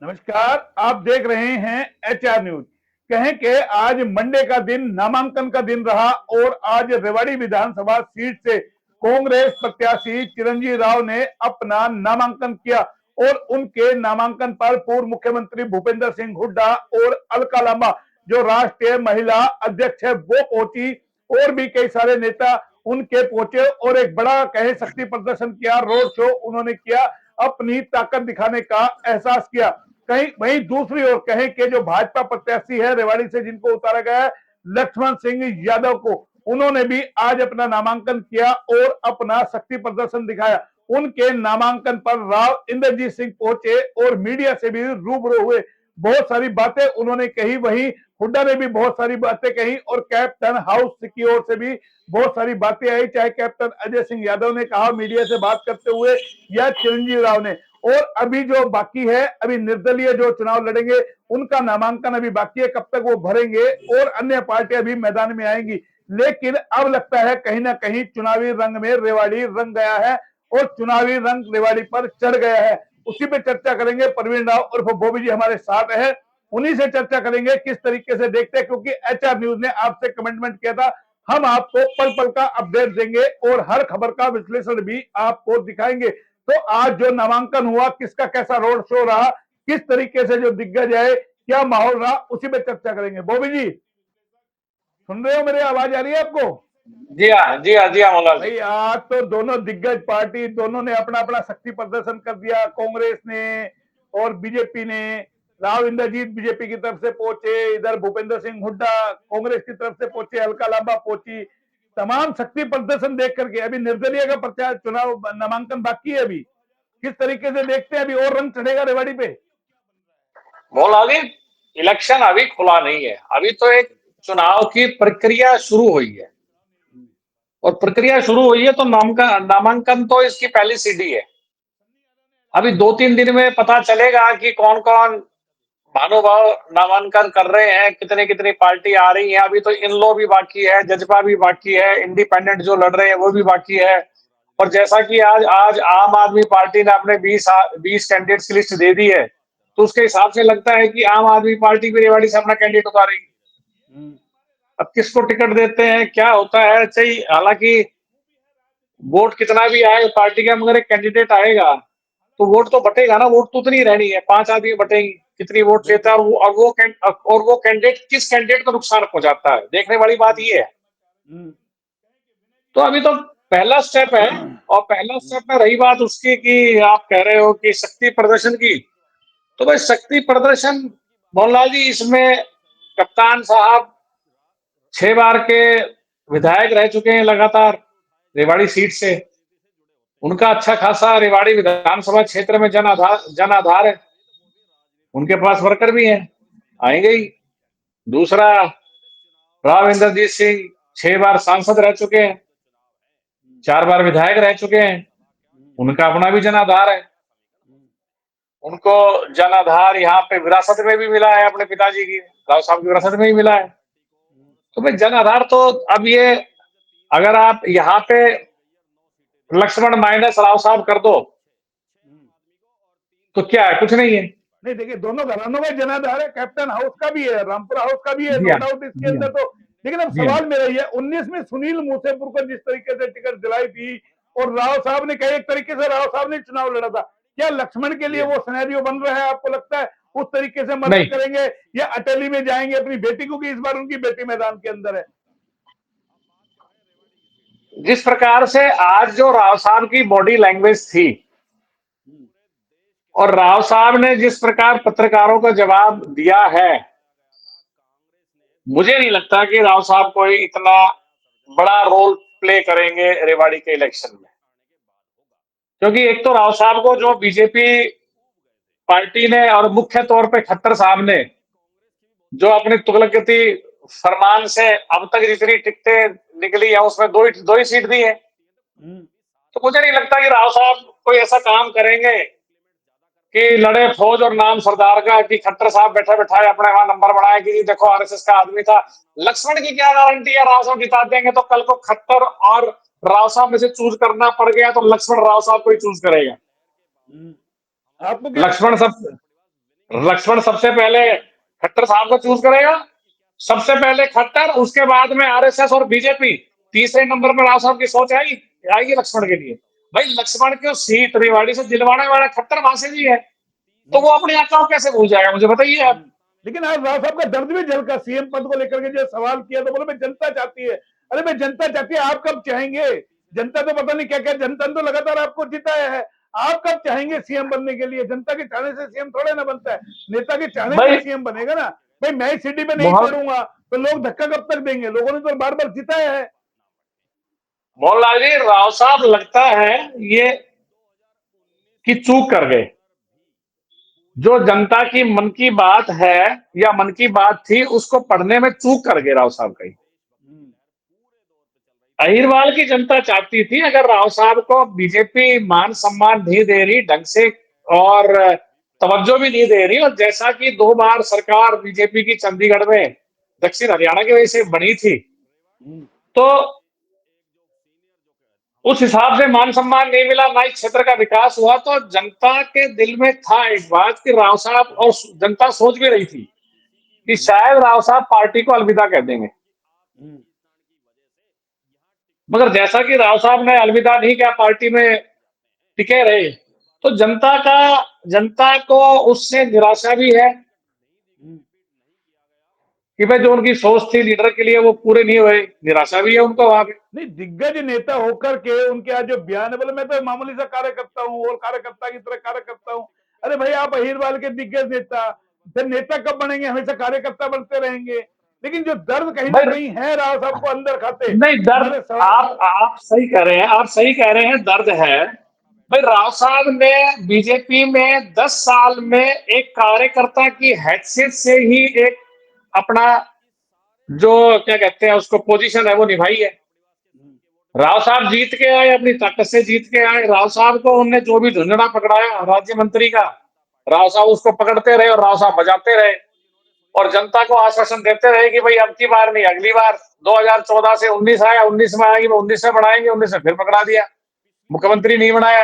नमस्कार, आप देख रहे हैं एचआर न्यूज। कहें कि आज मंडे का दिन नामांकन का दिन रहा और आज रेवाड़ी विधानसभा सीट से कांग्रेस प्रत्याशी चिरंजीव राव ने अपना नामांकन किया और उनके नामांकन पर पूर्व मुख्यमंत्री भूपेंद्र सिंह हुड्डा और अलका लांबा जो राष्ट्रीय महिला अध्यक्ष है वो पहुंची और भी कई सारे नेता उनके पहुंचे और एक बड़ा कहे शक्ति प्रदर्शन किया, रोड शो उन्होंने किया, अपनी ताकत दिखाने का एहसास किया। कहीं वहीं दूसरी ओर कहें कि जो भाजपा प्रत्याशी है रेवाड़ी से जिनको उतारा गया है लक्ष्मण सिंह यादव को, उन्होंने भी आज अपना नामांकन किया और अपना शक्ति प्रदर्शन दिखाया। उनके नामांकन पर राव इंद्रजीत सिंह पहुंचे और मीडिया से भी रूबरू हुए, बहुत सारी बातें उन्होंने कही। वहीं हुड्डा ने भी बहुत सारी बातें कही और कैप्टन हाउस की ओर से भी बहुत सारी बातें आई, चाहे कैप्टन अजय सिंह यादव ने कहा मीडिया से बात करते हुए या चिरंजीव राव ने। और अभी जो बाकी है, अभी निर्दलीय जो चुनाव लड़ेंगे उनका नामांकन अभी बाकी है, कब तक वो भरेंगे और अन्य पार्टियां भी मैदान में आएंगी। लेकिन अब लगता है कहीं ना कहीं चुनावी रंग में रेवाड़ी रंग गया है और चुनावी रंग रेवाड़ी पर चढ़ गया है। उसी पे चर्चा करेंगे। प्रवीण राव और बॉबी जी हमारे साथ है, उन्हीं से चर्चा करेंगे किस तरीके से देखते हैं, क्योंकि एचआर न्यूज ने आपसे कमिटमेंट किया था हम आपको पल पल का अपडेट देंगे और हर खबर का विश्लेषण भी आपको दिखाएंगे। तो आज जो नामांकन हुआ, किसका कैसा रोड शो रहा, किस तरीके से जो दिग्गज है, क्या माहौल रहा, उसी पे चर्चा करेंगे। बॉबी जी सुन रहे हो, मेरी आवाज आ रही है आपको? जी हाँ, जी हाँ, जी हाँ, मौलाना जी। भाई आज तो दोनों दिग्गज पार्टी दोनों ने अपना अपना शक्ति प्रदर्शन कर दिया, कांग्रेस ने और बीजेपी ने। राव इंद्रजीत बीजेपी की तरफ से पहुंचे, इधर भूपेंद्र सिंह हुड्डा कांग्रेस की तरफ से पहुंचे, अलका लांबा पहुंची। तमाम शक्ति प्रदर्शन देख करके अभी निर्दलीय का प्रचार चुनाव नामांकन बाकी है। अभी किस तरीके से देखते हैं, अभी और रंग चढ़ेगा रेवाड़ी पे? मौलाना जी, इलेक्शन अभी खुला नहीं है। अभी तो एक चुनाव की प्रक्रिया शुरू हुई है और प्रक्रिया शुरू हुई है तो नामांकन तो इसकी पहली सीढ़ी है। अभी 2-3 दिन में पता चलेगा कि कौन-कौन महानुभाव नामांकन कर रहे हैं, कितनी-कितनी पार्टी आ रही है। अभी तो इनलो भी बाकी है, जजपा भी बाकी है, इंडिपेंडेंट जो लड़ रहे हैं वो भी बाकी है। और जैसा कि आज आज आम आदमी पार्टी ने अपने 20 कैंडिडेट्स की लिस्ट दे दी है, तो उसके हिसाब से लगता है कि आम आदमी पार्टी भी रेवाड़ी से अपना कैंडिडेट उतारेगी। अब किसको टिकट देते हैं, क्या होता है, सही। हालांकि वोट कितना भी आए पार्टी का, मगर एक कैंडिडेट आएगा तो वोट तो बटेगा ना। वोट तो उतनी रहनी है, 5 आदमी बटेंगी, कितनी वोट लेता है और वो कैंडिडेट किस कैंडिडेट को नुकसान पहुंचाता है, देखने वाली बात ये है। तो अभी तो पहला स्टेप है। और पहला स्टेप में रही बात उसकी कि आप कह रहे हो कि शक्ति प्रदर्शन की, तो भाई शक्ति प्रदर्शन मोहनलाल जी, इसमें कप्तान साहब 6 बार के विधायक रह चुके हैं लगातार रेवाड़ी सीट से। उनका अच्छा खासा रेवाड़ी विधानसभा क्षेत्र में जन आधार है। उनके पास वर्कर भी हैं, आएंगे ही। दूसरा, राव इंद्रजीत सिंह 6 बार सांसद रह चुके हैं, 4 बार विधायक रह चुके हैं। उनका अपना भी जन आधार है। उनको जन आधार यहाँ पे विरासत में भी मिला है, अपने पिताजी की, राव साहब की विरासत में ही मिला है। तो भाई जन आधार तो अब ये, अगर आप यहाँ पे लक्ष्मण माइनस राव साहब कर दो तो क्या है, कुछ नहीं है। नहीं देखिए, दोनों घरानों में जनाधार है, कैप्टन हाउस का भी है, रामपुरा हाउस का भी है, जी नो हाँ, डाउट इसके जी हाँ, अंदर तो। लेकिन अब जी हाँ। सवाल मेरा ये 19 में सुनील मूसेपुर को जिस तरीके से टिकट दिलाई थी और राव साहब ने कहा, एक तरीके से राव साहब ने चुनाव लड़ा था, क्या लक्ष्मण के लिए जी हाँ। वो सिनेरियो बन रहा है? आपको लगता है उस तरीके से मदद नहीं, करेंगे या अटेली में जाएंगे अपनी बेटी को, कि इस बार उनकी बेटी मैदान के अंदर है? जिस प्रकार से आज जो राव साहब की बॉडी लैंग्वेज थी और राव साहब ने जिस प्रकार पत्रकारों का जवाब दिया है, मुझे नहीं लगता कि राव साहब कोई इतना बड़ा रोल प्ले करेंगे रेवाड़ी के इलेक्शन में। क्योंकि एक तो राव साहब को जो बीजेपी पार्टी ने और मुख्य तौर पे खट्टर साहब ने जो अपनी तुगलकती फरमान से अब तक जितनी टिकटें निकली है उसमें दो ही सीट दी है। तो मुझे नहीं लगता कि राव साहब कोई ऐसा काम करेंगे कि लड़े फौज और नाम सरदार का, कि खट्टर साहब बैठे बैठाए अपने वहां नंबर बढ़ाए कि देखो आरएसएस का आदमी था। लक्ष्मण की क्या गारंटी है, राव साहब जिता देंगे तो कल को खट्टर और राव साहब में से चूज करना पड़ गया तो लक्ष्मण राव साहब को ही चूज करेगा। आपको क्या लगता लक्ष्मण है? सब लक्ष्मण सबसे पहले खट्टर साहब को चूज करेगा, सबसे पहले खट्टर, उसके बाद में आरएसएस और बीजेपी, तीसरे नंबर पर राव साहब की सोच आएगी आएगी लक्ष्मण के लिए। भाई लक्ष्मण की सीट रेवाड़ी से दिलवाने वाला खट्टर वहां से भी है, तो वो अपनी आकाओं कैसे भूल जाएगा, मुझे बताइए आप। लेकिन आज राव साहब का दर्द भी झलका, सीएम पद को लेकर के जो सवाल किया तो बोले मैं जनता चाहती है। अरे मैं जनता चाहती है, आप कब चाहेंगे? जनता तो पता नहीं क्या क्या, जनता तो लगातार आपको जिताया है। आप कब चाहेंगे सीएम बनने के लिए? जनता के चाहने से सीएम थोड़े ना बनता है, नेता के चाहने भाई से सीएम बनेगा ना। भाई मैं इस सिटी में नहीं मोहन चढ़ूंगा तो लोग धक्का कब तक देंगे? लोगों ने तो बार बार जिताया है। मोहनलाल जी, राव साहब लगता है ये कि चूक कर गए। जो जनता की मन की बात है या मन की बात थी, उसको पढ़ने में चूक कर गए राव साहब कहीं। अहिरवाल की जनता चाहती थी अगर राव साहब को बीजेपी मान सम्मान नहीं दे रही ढंग से और तवज्जो भी नहीं दे रही, और जैसा कि 2 बार सरकार बीजेपी की चंडीगढ़ में दक्षिण हरियाणा की वजह से बनी थी, तो उस हिसाब से मान सम्मान नहीं मिला, ना ही क्षेत्र का विकास हुआ। तो जनता के दिल में था एक बात कि राव साहब, और जनता सोच भी रही थी कि शायद राव साहब पार्टी को अलविदा कह देंगे। मगर जैसा कि राव साहब ने अलविदा नहीं किया, पार्टी में टिके रहे, तो जनता को उससे निराशा भी है कि भाई जो उनकी सोच थी लीडर के लिए वो पूरे नहीं हुए, निराशा भी है उनको वहां पे। नहीं, दिग्गज नेता होकर के उनके आज जो बयान है, बोले मैं तो मामूली सा कार्यकर्ता हूँ और कार्यकर्ता की तरह कार्य करता हूँ। अरे भाई आप अहिरवाल के दिग्गज नेता, फिर नेता कब बनेंगे? हमेशा कार्यकर्ता बनते रहेंगे। लेकिन जो दर्द कहीं ना भाई कहीं है राव साहब को अंदर खाते, नहीं, दर्द, हमारे सवाल। आप सही कह रहे हैं, आप सही कह रहे हैं, दर्द है। भाई राव साहब ने बीजेपी में 10 साल में एक कार्यकर्ता की हैसियत से ही एक अपना जो क्या कहते हैं उसको पोजीशन है वो निभाई है। राव साहब जीत के आए, अपनी ताकत से जीत के आए। राव साहब को उनने जो भी झुंझुना पकड़ाया राज्य मंत्री का, राव साहब उसको पकड़ते रहे और राव साहब बजाते रहे, और जनता को आश्वासन देते रहे कि भाई अब की बार नहीं अगली बार। 2014 से 19 आया, 19 में आएगी, 19 में बढ़ाएंगे, 19 में फिर पकड़ा दिया, मुख्यमंत्री नहीं बनाया।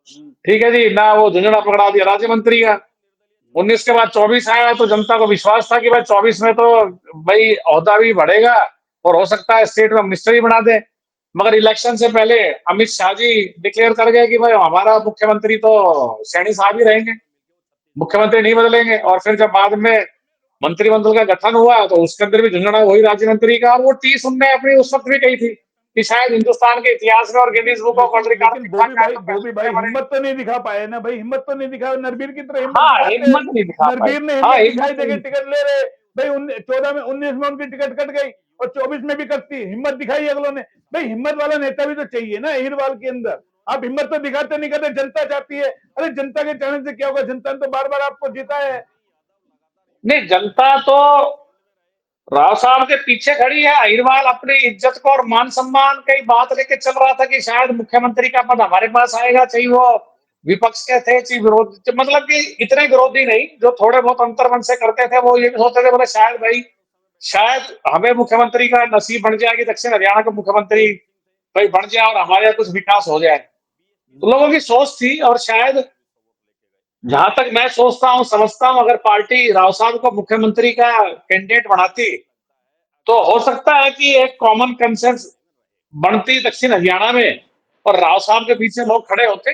ठीक है जी, ना वो झुंझुना पकड़ा दिया राज्य मंत्री का। 19 के बाद 24 आया, तो जनता को विश्वास था कि भाई 24 में तो भाई ओहदा भी बढ़ेगा और हो सकता है स्टेट में मिनिस्टर ही बना दे। मगर इलेक्शन से पहले अमित शाह जी डिक्लेयर कर गए कि भाई हमारा मुख्यमंत्री तो सैनी साहब ही रहेंगे, मुख्यमंत्री नहीं बदलेंगे। और फिर जब बाद में मंत्रिमंडल का गठन हुआ तो उसके अंदर भी झुंझुना वही राज्य मंत्री का, और वो टीस उनने अपनी उस वक्त भी कही थी कि शायद हिंदुस्तान के इतिहास में और Guinness book of world record लेकिन लिखा जाए तो बॉबी पहले भाई बने। हिम्मत तो नहीं दिखा पाए ना भाई, हिम्मत तो नहीं दिखा। नरबीर की तरह हिम्मत हाँ, दिखाते। हिम्मत नहीं दिखा पाई। नरबीर ने हाँ, हिम्मत दिखाई हिम्मत देके नहीं। टिकट ले रहे भाई। 14 में 19 में उनकी टिकट कट गई और 24 में भी कटती, हिम्मत दिखाई अगलों ने। भाई हिम्मत वाला नेता भी तो चाहिए ना अहिरवाल के अंदर। आप हिम्मत तो दिखाते नहीं, कहते जनता चाहती है। अरे जनता के चाहने से क्या होगा? जनता ने तो बार बार आपको जीता है। नहीं, जनता तो राव साहब के पीछे खड़ी है। अहिरवाल अपनी इज्जत को और मान सम्मान की बात लेके चल रहा था कि शायद मुख्यमंत्री का पद हमारे पास आएगा, चाहे वो विपक्ष के थे चाहे विरोध, मतलब कि इतने विरोधी नहीं, जो थोड़े बहुत अंतर्मन से करते थे वो ये भी सोचते थे बोले शायद भाई, शायद हमें मुख्यमंत्री का नसीब बन जाए कि दक्षिण हरियाणा का मुख्यमंत्री भाई बन जाए और हमारे यहाँ कुछ विकास हो जाए। तो लोगों की सोच थी, और शायद जहां तक मैं सोचता हूं समझता हूं, अगर पार्टी राव साहब को मुख्यमंत्री का कैंडिडेट बनाती तो हो सकता है कि एक कॉमन कंसेंस बनती दक्षिण हरियाणा में, और राव साहब के पीछे लोग खड़े होते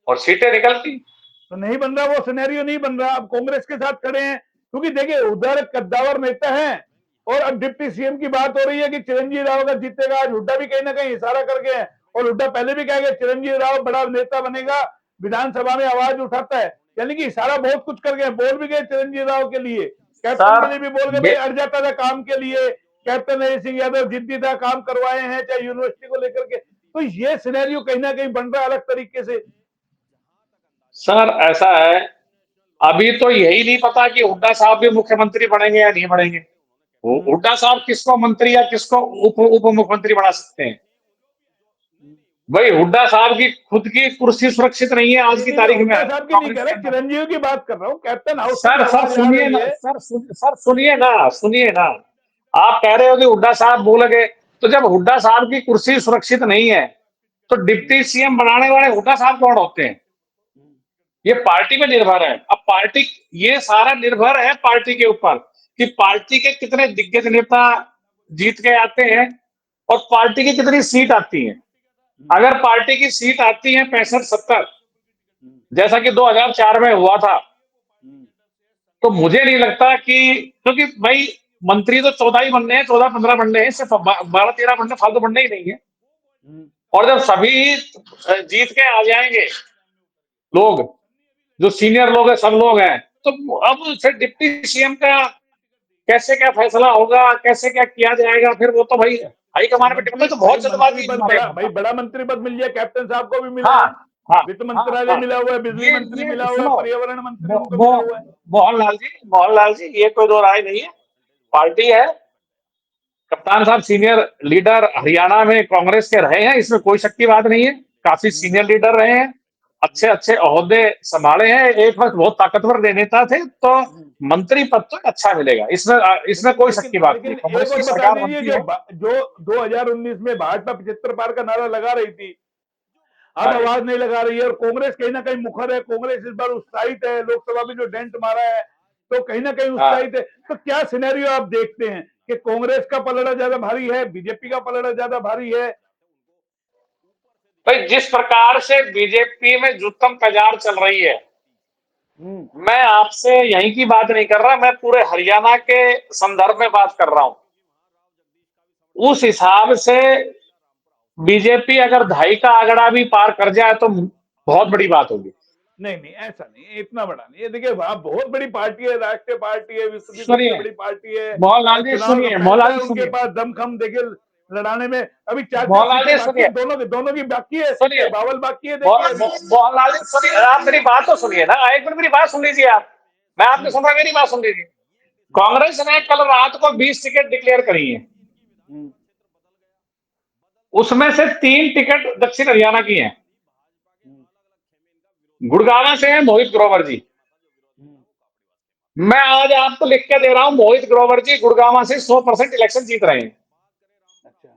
और सीटें निकलती। तो नहीं बन रहा, वो सिनेरियो नहीं बन रहा। अब कांग्रेस के साथ खड़े हैं क्योंकि देखिए उधर कद्दावर नेता है, और अब डिप्टी सीएम की बात हो रही है कि चिरंजीवी राव अगर जीतेगा। आज हुड्डा भी कहीं ना कहीं इशारा कर गए हैं, और हुड्डा पहले भी कहा कि चिरंजीवी राव बड़ा नेता बनेगा, विधानसभा में आवाज उठाता है। यानी कि इशारा बहुत कुछ कर गए, बोल भी गए चिरंजीवी राव के लिए, कैप्टन सर के लिए भी बोल गए भाई, अड़ जाता था काम के लिए। कैप्टन हरि सिंह यादव जिद्दी था, काम करवाए हैं चाहे यूनिवर्सिटी को लेकर के। तो ये सिनेरियो कहीं ना कहीं बन रहा है अलग तरीके से। सर ऐसा है, अभी तो यही नहीं पता कि हुड्डा साहब भी मुख्यमंत्री बनेंगे या नहीं बनेंगे। हुड्डा साहब किसको मंत्री या किसको उप उप मुख्यमंत्री बना सकते हैं? भाई हुड्डा साहब की खुद की कुर्सी सुरक्षित नहीं है आज नहीं की नहीं, मैं तारीख में हुड्डा साहब की नहीं कांग्रेस कह के रहा, अंदर। चिरंजीवी की बात कर रहा हूँ। कैप्टन हाउस से भी सर सर आवाज आ सुनिए रही ना, है। सर सुनिए ना, सुनिए ना। आप कह रहे हो कि हुड्डा साहब बोल गए, तो जब हुड्डा साहब की कुर्सी सुरक्षित नहीं है तो डिप्टी सीएम बनाने वाले हुड्डा साहब कौन होते हैं? ये पार्टी पे निर्भर है। अब पार्टी, ये सारा निर्भर है पार्टी के ऊपर कि पार्टी के कितने दिग्गज नेता जीत के आते हैं और पार्टी की कितनी सीट आती है। अगर पार्टी की सीट आती है 65-70, जैसा कि 2004 में हुआ था, तो मुझे नहीं लगता कि, क्योंकि भाई मंत्री तो 14 ही बनने हैं, 14-15 बनने हैं, सिर्फ 12-13 बनने, फालतू बनने ही नहीं है। और जब सभी जीत के आ जाएंगे लोग, जो सीनियर लोग हैं, सब लोग हैं, तो अब फिर डिप्टी सीएम का कैसे क्या फैसला होगा, कैसे क्या किया जाएगा, फिर वो तो भाई हाईकमान पे टिकट, तो बहुत जल्दबाजी है हमारे यहाँ। भाई बड़ा मंत्री पद मिल गया, कैप्टन साहब को भी मिला हाँ, है, हाँ, वित्त हाँ, मंत्रालय हाँ। मिला हुआ है, बिजली मंत्री मिला हुआ है, सुनो, पर्यावरण मंत्री मो, उनको मो, मिला हुआ है। मोहनलाल जी, ये कोई दो राय नहीं है। पार्टी है, कप्तान साहब सीनियर लीडर हरियाणा में कांग्रेस के रहे हैं, इसमें कोई शक की बात नहीं है। काफी सीनियर लीडर रहे हैं, अच्छे अच्छे ओहदे संभाले हैं, एक वक्त बहुत ताकतवर नेता थे, तो मंत्री पद तो अच्छा मिलेगा, इसमें कोई शक की बात नहीं। लेकिन एक कांग्रेस और की बता सरकार दीजिए, बनती है। जो 2019 में भाजपा 75 पार का नारा लगा रही थी, अब हाँ जी। आवाज नहीं लगा रही है, और कांग्रेस कहीं ना कहीं मुखर है, कांग्रेस इस बार उत्साहित है, लोकसभा में जो डेंट मारा है तो कहीं ना कहीं हाँ, उत्साहित है। तो क्या सिनेरियो आप देखते हैं कि कांग्रेस का पलड़ा ज्यादा भारी है, बीजेपी का पलड़ा ज्यादा भारी है? भाई जिस प्रकार से बीजेपी में जुत्तम तजार चल रही है, मैं आपसे यहीं की बात नहीं कर रहा, मैं पूरे हरियाणा के संदर्भ में बात कर रहा हूं। उस हिसाब से बीजेपी अगर 2.5 का आंकड़ा भी पार कर जाए तो बहुत बड़ी बात होगी। नहीं नहीं, ऐसा नहीं है, इतना बड़ा नहीं है। देखिए, वहां बहुत बड़ी पार्टी है, राष्ट्रीय पार्टी है, विश्व की सबसे सुनिए बड़ी पार्टी है, मोहनलाल और जी, चुनाव का सुनिए पैसा मोहनलाल है जी, उनके सुनिए पास, दमखम देखिए लड़ाने में। अभी 4-4 मोहनलाल सीटें जी, बाकी सुनिए है, दोनों की बाकी है, सुनिए सीटें बावल बाकी है, देखिए अभी। मोहनलाल जी, सुनिए, आप मेरी बात तो सुनिए ना, एक मिनट मेरी बात सुन लीजिए आप। मैं आपने सुन रहा, मेरी बात सुन लीजिए। कांग्रेस ने कल रात को 20 टिकट डिक्लेयर करी है, उसमें से 3 टिकट दक्षिण हरियाणा की हैं। गुड़गांव से है मोहित ग्रोवर जी। मैं आज आपको लिख के दे रहा हूं, मोहित ग्रोवर जी गुड़गांव से 100% इलेक्शन जीत रहे हैं। अच्छा,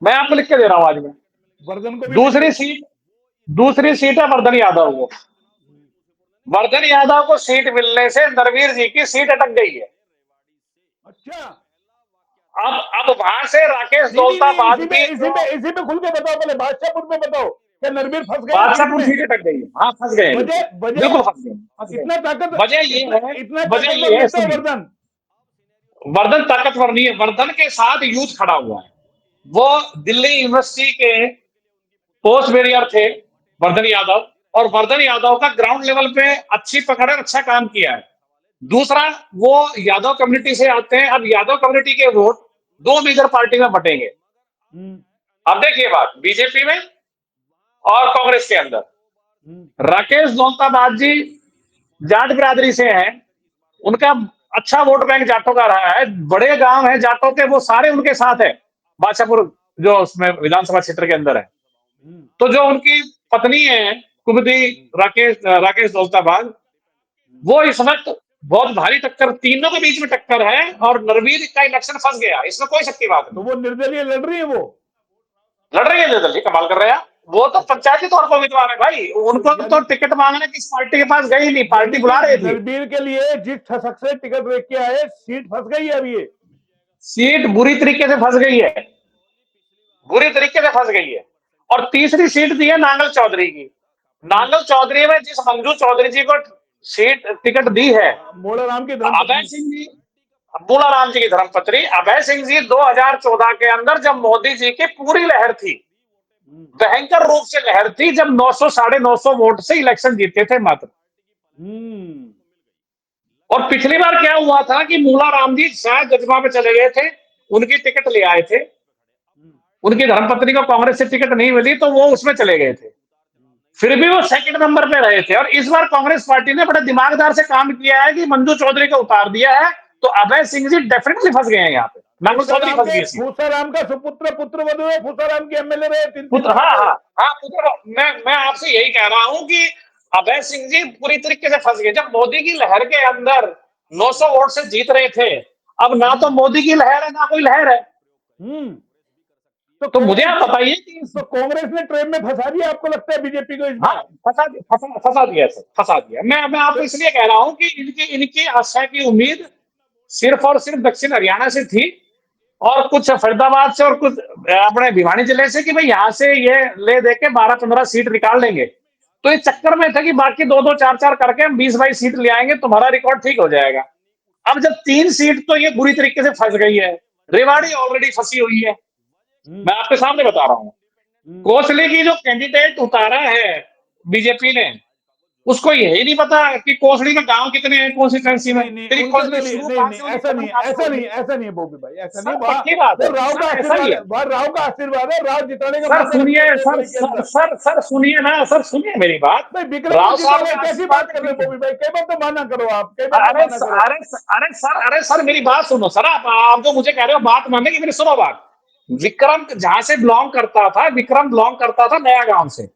मैं आपको लिख के दे रहा हूं आज में। वर्धन को भी मिली दूसरी है। सीट दूसरी सीट है वर्धन यादव को। वर्धन यादव को सीट मिलने से नरवीर जी की सीट अटक गई है। अच्छा, अब वहां से राकेश नहीं नहीं नहीं, दौलताबाद की जो इसी पे खुल के बताओ, पहले बादशाहपुर में बताओ, क्या नरवीर फंस गए हैं सीट बादशाहपुर में? सीट अटक गई है। हाँ, फंस गए हैं, बिल्कुल वजह वजह बिल्कुल फंस गए। इतना ताकत वजह ये इतना है, इतना वजह ताकतवर ये है, नेता है सुनिए, वर्धन। वर्धन ताकतवर नहीं है, वर्धन के साथ यूथ खड़ा हुआ है। वो दिल्ली यूनिवर्सिटी के पोस्ट बैरियर थे वर्धन यादव, और वर्धन यादव का ग्राउंड लेवल पे अच्छी पकड़ है, अच्छा काम किया है। दूसरा, वो यादव कम्युनिटी से आते हैं। अब यादव कम्युनिटी के वोट 2 मेजर पार्टी में बटेंगे। अब देखिए बात, बीजेपी में और कांग्रेस के अंदर। राकेश दौलताबाद जी जाट बिरादरी से हैं, उनका अच्छा वोट बैंक जाटों का रहा है, बड़े गांव है जाटों के, वो सारे उनके साथ है। बादशाहपुर जो उसमें विधानसभा क्षेत्र के अंदर है, तो जो उनकी पत्नी है कुमुदी, राकेश दौलताबाद, वो इस वक्त बहुत भारी टक्कर, तीनों के बीच में टक्कर है, और नरवीर का इलेक्शन फंस गया, इसमें कोई शक की बात तो नहीं। वो निर्दलीय लड़ रही है वो। लड़ रही है निर्दलीय, कमाल कर रहे हैं। वो तो पंचायती तौर पर उम्मीदवार है भाई, उनको यानी तो टिकट मांगने किस पार्टी के पास गई नहीं, पार्टी यानी कि बुला रही थी। नरबीर के लिए जिस शख्स से टिकट लेके के आए, सीट फंस गई है अभी ये। सीट बुरी तरीके से फंस गई है, बुरी तरीके से फंस गई है। और तीसरी सीट दी है नांगल चौधरी की। नांगल चौधरी में जिस मंजू चौधरी जी को सीट टिकट दी है, मोड़ा राम की अभय धर्मपत्नी। सिंह जी, अब्दुल्ला राम जी की धर्मपत्नी अभय सिंह जी 2014 के अंदर जब मोदी जी की पूरी लहर थी, भयंकर रूप से लहर थी, जब 900 साढ़े 900 वोट से इलेक्शन जीते थे मात्र। और पिछली बार क्या हुआ था कि मूला राम जी शायद जजवा में चले गए थे, उनकी टिकट ले आए थे, उनकी धर्मपत्नी को कांग्रेस से टिकट नहीं मिली तो वो उसमें चले गए थे, फिर भी वो सेकंड नंबर पे रहे थे। और इस बार कांग्रेस पार्टी ने बड़े दिमागदार से काम किया है कि मंजू चौधरी को उतार दिया है, तो अभय सिंह जी डेफिनेटली फंस गए हैं यहाँ पे, नांगल चौधरी फंस गई सीट। फूसाराम का सुपुत्र पुत्र वधु है, फूसाराम के एमएलए रहे 3-3 पुत्र, बार हाँ के। हाँ हाँ, पुत्र। मैं आपसे यही कह रहा हूं कि अभय सिंह जी पूरी तरीके से फंस गए। जब मोदी की लहर के अंदर 900 वोट से जीत रहे थे, अब ना तो मोदी की लहर है ना कोई लहर है। तो मुझे आप बताइए कि तो कांग्रेस ने ट्रेन में फंसा दिया आपको लगता है बीजेपी को इस हाँ, बार? फंसा दिया सर, फंसा दिया। मैं आपको इसलिए कह रहा हूं कि इनकी इनकी आशा की उम्मीद सिर्फ और सिर्फ दक्षिण हरियाणा से थी, और कुछ फरीदाबाद से, और कुछ अपने भिवानी जिले से, कि भाई यहाँ से ये ले दे के 12-15 सीट निकाल लेंगे। तो इस चक्कर में था कि बाकी 2-2, 4-4 करके हम 20-22 सीट ले आएंगे, तुम्हारा रिकॉर्ड ठीक हो जाएगा। अब जब 3 सीट तो ये बुरी तरीके से फंस गई है, रेवाड़ी ऑलरेडी फंसी हुई है। मैं आपके सामने बता रहा हूँ, कोसली की जो कैंडिडेट उतारा है बीजेपी ने, उसको यही नहीं पता कि कोसली में गांव कितने हैं कॉन्स्टिट्यूंसी में। नहीं नहीं तेरी उनके कोसली तो शुरू नहीं कहां नहीं से हुई, ऐसा खत्म नहीं कहां से होगी? ऐसा नहीं है बॉबी भाई, ऐसा नहीं। सर वहां पक्की बात वो है राव का सर, ऐसा ही आशीर्वाद है, है। वहां राव का आशीर्वाद है, राव जिताने का सर मौका सुनिए, रखते हैं सर रेवाड़ी के सर अंदर। सर सर सुनिए ना, सर सुनिए मेरी बात। भाई विक्रम को राव जिता साहब रहे के कैसी बात आशीर्वाद कर में रहे ठीक हैं है। बॉबी भाई? कई बार तो माना करो आप, कई बार तो अरे माना स- करो। अरे स- अरे सर, अरे सर मेरी बात सुनो सर, आप जो मुझे कह रहे हो बात मानने की, मेरी सुनो बात। विक्रम जहां से बिलोंग करता था, विक्रम बिलोंग करता था नया गांव से।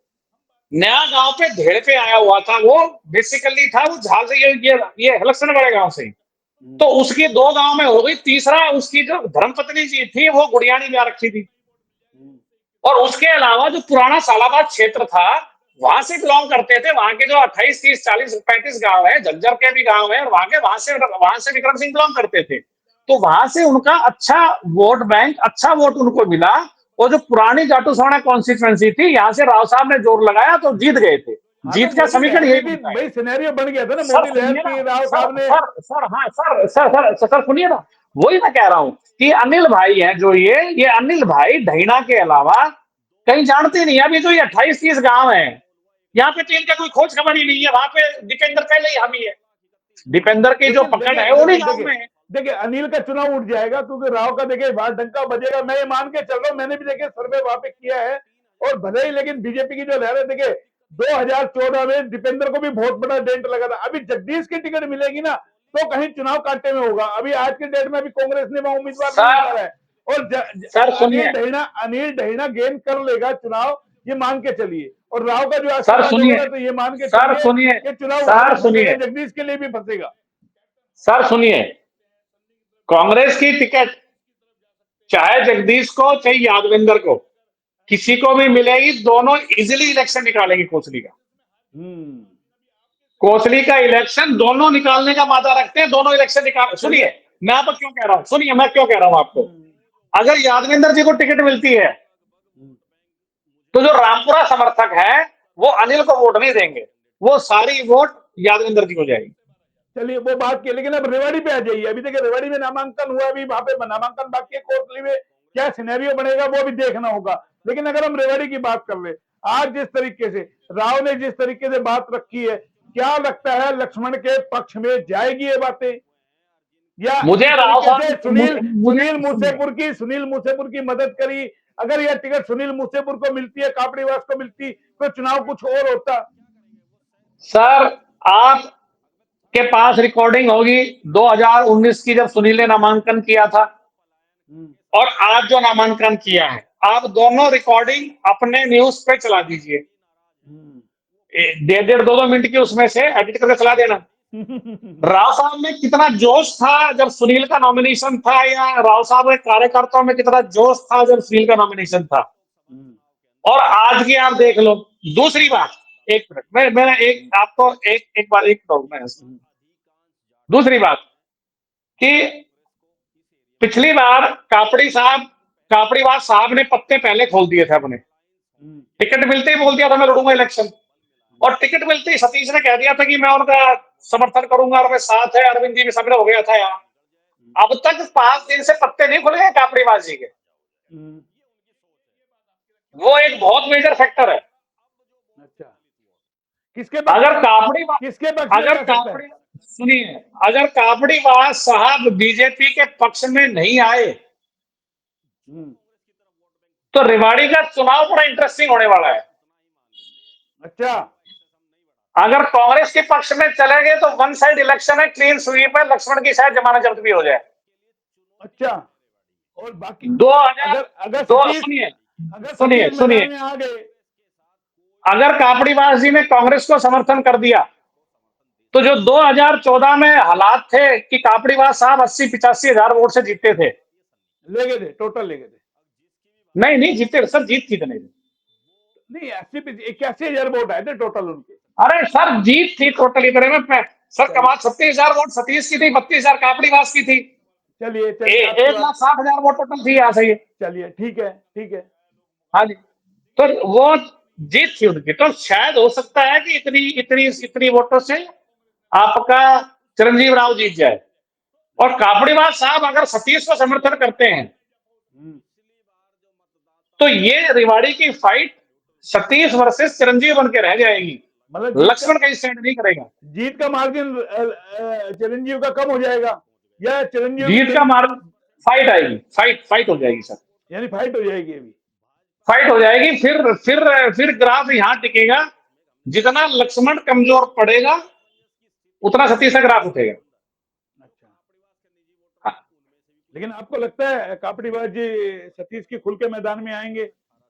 नया गांव पे धेड़ पे आया हुआ था वो, बेसिकली था वो झाल से, ये हलक्षण बड़े गांव से। तो उसकी 2 गांव में हो गई, तीसरा उसकी जो धर्मपत्नी जी थी वो गुड़ियानी में आ रखी थी। और उसके अलावा जो पुराना सालाबाद क्षेत्र था, वहां से बिलोंग करते थे, वहां के जो 28, 30, 40, 35 गांव है, झज्जर के भी गांव है, और वहां से विक्रम सिंह बिलोंग करते थे। तो वहां से उनका अच्छा वोट बैंक, अच्छा वोट उनको मिला। और जो पुरानी जाटूसाना कॉन्स्टिट्यूएंसी थी, यहाँ से राव साहब ने जोर लगाया तो जीत गए थे। हाँ तो जीत का मोदी समीकरण लहर यही में भी बनता है। भाई सिनेरियो बन गया था ना, सर मोदी लहर सुनिए ना, की राव सर साहब ने। सर सर हाँ सर सुनिए ना। वही मैं कह रहा हूं कि अनिल भाई हैं जो ये अनिल भाई ढैना के अलावा कहीं जानते नहीं। अभी जो ये 28-30 गांव है, यहाँ पे तो इनका कोई खोज खबर ही नहीं है। वहां पे दीपेंद्र पहले ही हामी है। दीपेंद्र की जो लेकिन पकड़ देखिए है वो नहीं देखिए गांव देखिए में है। देखिए अनिल का चुनाव उठ जाएगा, क्योंकि राव का देखिए बाहर डंका बजेगा। मैं ये मान के चल रहा हूँ, मैंने भी देखिए सर्वे वहां पे किया है। और भले ही लेकिन बीजेपी की जो लहर है, देखिए 2014 में दीपेंद्र को भी बहुत बड़ा डेंट लगा था। अभी जगदीश की टिकट मिलेगी ना, तो कहीं चुनाव कांटे में होगा। अभी आज के डेट में अभी कांग्रेस ने वहां उम्मीदवार नहीं सर उतारा है। और सर सुनिए, अनिल ढहीना गेन कर लेगा चुनाव, ये मान के चलिए। और राव का जो सर आशीर्वाद होगा सुनिए, ना, तो ये मान के सर चलिए सुनिए, कि चुनाव वहां सर भी फंसेगा, सुनिए, जगदीश के लिए भी फंसेगा। सर सुनिए। कांग्रेस की टिकट चाहे जगदीश को चाहे यादविंदर को, किसी को भी मिलेगी, दोनों इजीली इलेक्शन निकालेगी कोसली का। हम्म। कोसली का इलेक्शन दोनों निकालने का वादा रखते हैं, दोनों इलेक्शन निकाल। चलिए। सुनिए, मैं आपको क्यों कह रहा हूं, सुनिए मैं क्यों कह रहा हूं आपको। हम्म। अगर यादविंदर जी को टिकट मिलती है, तो जो रामपुरा समर्थक है वो अनिल को वोट नहीं देंगे, वो सारी वोट यादविंदर जी को जाएगी। चलिए वो बात की, लेकिन अब रेवाड़ी पे आ जाइए। अभी देखिए रेवाड़ी में नामांकन हुआ, अभी वहां पे नामांकन बाकी है। कोटली में क्या सिनेरियो बनेगा वो भी देखना होगा। लेकिन अगर हम रेवाड़ी की बात कर ले, आज जिस तरीके से राव ने जिस तरीके से बात रखी है, क्या लगता है लक्ष्मण के पक्ष में जाएगी ये बातें? या मुझे जिस राव तरीके से साहब मुझे सुनिए, सुनील मूसेपुर की मदद करी, अगर यह टिकट सुनील मूसेपुर को मिलती है, कापड़ीवास को मिलती, तो चुनाव कुछ और होता। सर आप के पास रिकॉर्डिंग होगी 2019 की, जब सुनील ने नामांकन किया था और आज जो नामांकन किया है, आप दोनों रिकॉर्डिंग अपने न्यूज पे चला दीजिए। 1.5-2 मिनट की उसमें से एडिट करके चला देना। राव साहब में कितना जोश था जब सुनील का नॉमिनेशन था, या राव साहब के कार्यकर्ताओं में कितना जोश था जब सुनील का नॉमिनेशन था, और आज की आप देख लो। दूसरी बात, एक मिनट, मैं एक आपको एक बार एक मैं दूसरी बात कि पिछली बार कापड़ीवास साहब ने पत्ते पहले खोल दिए थे अपने। टिकट मिलते ही बोल दिया था मैं लड़ूंगा इलेक्शन। और टिकट मिलते ही सतीश ने कह दिया था कि मैं उनका समर्थन करूंगा और मैं साथ है, अरविंद जी भी सबने हो गया था यहाँ। अब तक 5 दिन से पत्ते नहीं खुले हैं कापड़ीवास जी के। वो एक बहुत मेजर फैक्टर है। अच्छा, किसके पक्ष अगर में, कापड़ी किसके पक्ष में अगर जा सकता है? कापड़ी सुनिए, अगर कापड़ीवास साहब बीजेपी के पक्ष में नहीं आए, तो रेवाड़ी का चुनाव बड़ा इंटरेस्टिंग होने वाला है। अच्छा। अगर कांग्रेस के पक्ष में चले गए तो वन साइड इलेक्शन है, क्लीन स्वीप है, लक्ष्मण की शायद जमानत जब्त भी हो जाए। अच्छा। और बाकी 2000 अगर अगर दो सतीश सुनिए अगर सुनिए सतीश सुनिए मैदान में आ गए। अगर कापड़ीवास जी ने कांग्रेस को समर्थन कर दिया, तो जो 2014 में हालात थे कि कापड़ीवास साहब 80-85 हजार वोट से जीते थे, ले गए थे, टोटल ले गए थे। नहीं नहीं जीते सर, जीत कितने थी? नहीं 81,000 वोट आए थे टोटल उनके। अरे सर जीत थी टोटल इतने में सर चलिए कमाल 36,000 वोट सतीश की थी, 32,000 कापड़ीवास की थी, चलिए चलिए आपकी एक बात। लाख 60,000 वोट टोटल थी यहाँ से ये। चलिए ठीक है ठीक है। हाँ जी, तो वो जीत थी उनकी, तो शायद हो सकता है कि इतनी इतनी इतनी वोटों से आपका चिरंजीव राव जीत जाए। और कापड़ीवास साहब अगर सतीश को समर्थन करते हैं हम्म, तो ये रेवाड़ी की फाइट सतीश वर्सेस चिरंजीव बन के रह जाएगी। मतलब लक्ष्मण कहीं स्टैंड नहीं करेगा। जीत का मार्जिन चिरंजीव का कम हो जाएगा या चिरंजीव की जीत का मार्ग फाइट आएगी, फाइट फाइट हो जाएगी सर, यानी फाइट हो जाएगी अभी। फाइट हो जाएगी। फिर ग्राफ यहां टिकेगा, जितना लक्ष्मण कमजोर पड़ेगा उतना सतीश का ग्राफ उठेगा। अच्छा, हाँ। लेकिन आपको लगता है कापड़ीबाज जी सतीश की खुल के मैदान में आएंगे?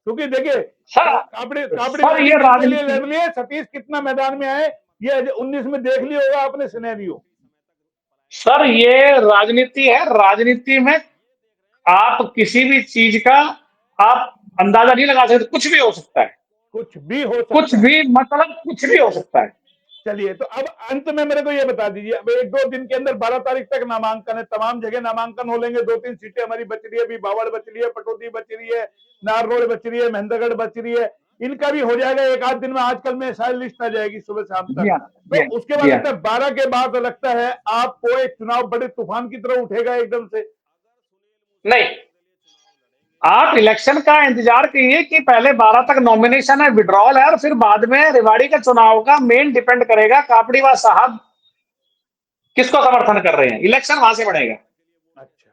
क्योंकि देखिए सर सर कापड़ीबाज जी ये जीत के लिए राजनीति, लड़ लिए, सतीश कितना मैदान में आए ये 19 में देख लिया होगा आपने सिनेरियो। सर ये राजनीति है, राजनीति में आप किसी भी चीज का आप अंदाजा नहीं लगा सकते, कुछ भी हो सकता है, कुछ भी हो कुछ सकता है। भी मतलब कुछ भी हो सकता है। चलिए तो अब अंत में मेरे को ये बता दीजिए, अब 1-2 दिन के अंदर 12 तारीख तक नामांकन है, तमाम जगह नामांकन हो लेंगे, 2-3 सीटें हमारी बच रही है, अभी बावड़ बच रही है, पटौदी बच रही है, नारनौल बच रही है, महेंद्रगढ़ बच रही है, इनका भी हो जाएगा एक आध दिन में। आजकल में शायद लिस्ट आ जाएगी सुबह शाम तक। जी हाँ, तो जी हाँ, उसके बाद जी हाँ। लगता है 12 के बाद लगता है आपको एक चुनाव बड़े तूफान की तरह उठेगा एकदम से। नहीं, आप इलेक्शन का इंतजार कीजिए कि पहले 12 तक नॉमिनेशन है, विड्रॉल है, और फिर बाद में रेवाड़ी का चुनाव का मेन डिपेंड करेगा कापड़ीवास साहब किसको समर्थन कर रहे हैं, इलेक्शन वहां से बढ़ेगा। अच्छा,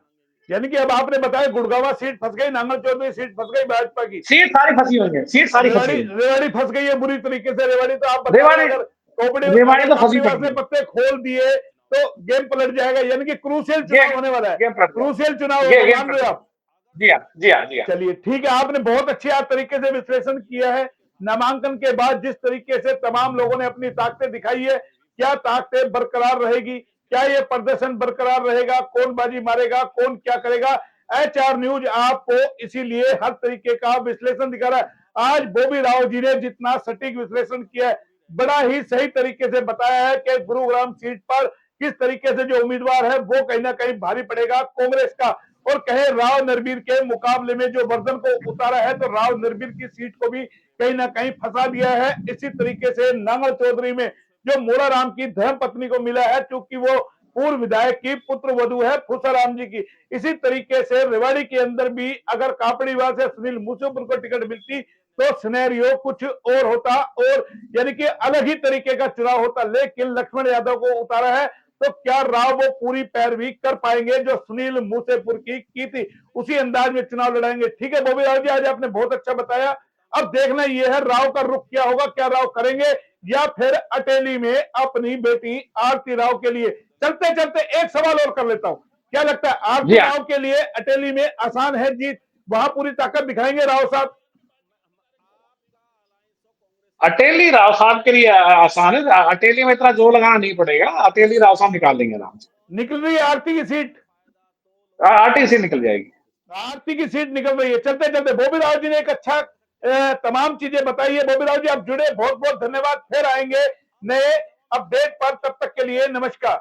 यानी कि अब आपने बताया गुड़गावा सीट फंस गई, नांगल चौधरी सीट फंस गई भाजपा की, सीट सारी फंसी हुई है, सीट सारी फंसी रेवाड़ी हुई है। रेवाड़ी फंस गई है बुरी तरीके से। रेवाड़ी तो आप बता रहे रेवाड़ी, हैं रेवाड़ी अगर तो फंसी कापड़ीवास पड़ी ने है। पत्ते खोल दिए तो गेम पलट जाएगा, यानी कि क्रूशियल ये चुनाव होने वाला है। गेम पलट क्रूशियल चुनाव जाएगा, ये होगा, गेम मान पलट रहे हो जाएगा। आप? जी हाँ, जी हाँ, जी हाँ। चलिए ठीक है, आपने बहुत अच्छे तरीके से विश्लेषण किया है। नामांकन के बाद जिस तरीके से तमाम लोगों ने अपनी ताकतें दिखाई है, क्या ताकतें बरकरार रहेगी, क्या ये प्रदर्शन बरकरार रहेगा, कौन बाजी मारेगा, कौन क्या करेगा, HR न्यूज आपको इसीलिए हर तरीके का विश्लेषण दिखा रहा है। आज बॉबी राव जी ने जितना सटीक विश्लेषण किया है, बड़ा ही सही तरीके से बताया है कि गुरुग्राम सीट पर किस तरीके से जो उम्मीदवार है वो कहीं ना कहीं भारी पड़ेगा कांग्रेस का। और कहे राव नरबीर के मुकाबले में जो वर्धन को उतारा है, तो राव नरबीर की सीट को भी कहीं ना कहीं फंसा दिया है। इसी तरीके से नांगल चौधरी में जो मोराराम की धर्म पत्नी को मिला है, क्योंकि वो पूर्व विधायक की पुत्र वधु है फूसाराम जी की। इसी तरीके से रेवाड़ी के अंदर भी अगर कापड़ीवास से सुनील मूसेपुर को टिकट मिलती तो सिनेरियो कुछ और होता, और यानी कि अलग ही तरीके का चुनाव होता। लेकिन लक्ष्मण यादव को उतारा है, तो क्या राव वो पूरी पैरवी कर पाएंगे जो सुनील मूसेपुर की थी, उसी अंदाज में चुनाव लड़ाएंगे। ठीक है बॉबी राव जी, आज आपने बहुत अच्छा बताया। अब देखना यह है राव का रुख क्या होगा, क्या राव करेंगे या फिर अटेली में अपनी बेटी आरती राव के लिए। चलते चलते एक सवाल और कर लेता हूं, क्या लगता है जी आरती हाँ, राव के लिए अटेली में आसान है जीत? वहां पूरी ताकत दिखाएंगे राव साहब? अटेली राव साहब के लिए आसान है, अटेली में इतना जोर लगाना नहीं पड़ेगा, अटेली राव साहब निकाल देंगे आराम से, निकल रही है आरती की सीट? आरटीसी निकल जाएगी। आरती की सीट निकल रही है। चलते चलते बॉबी राव जी ने एक अच्छा तमाम चीजें बताई है। बॉबी राव जी आप जुड़े, बहुत बहुत धन्यवाद। फिर आएंगे नए अपडेट पर, तब तक के लिए नमस्कार।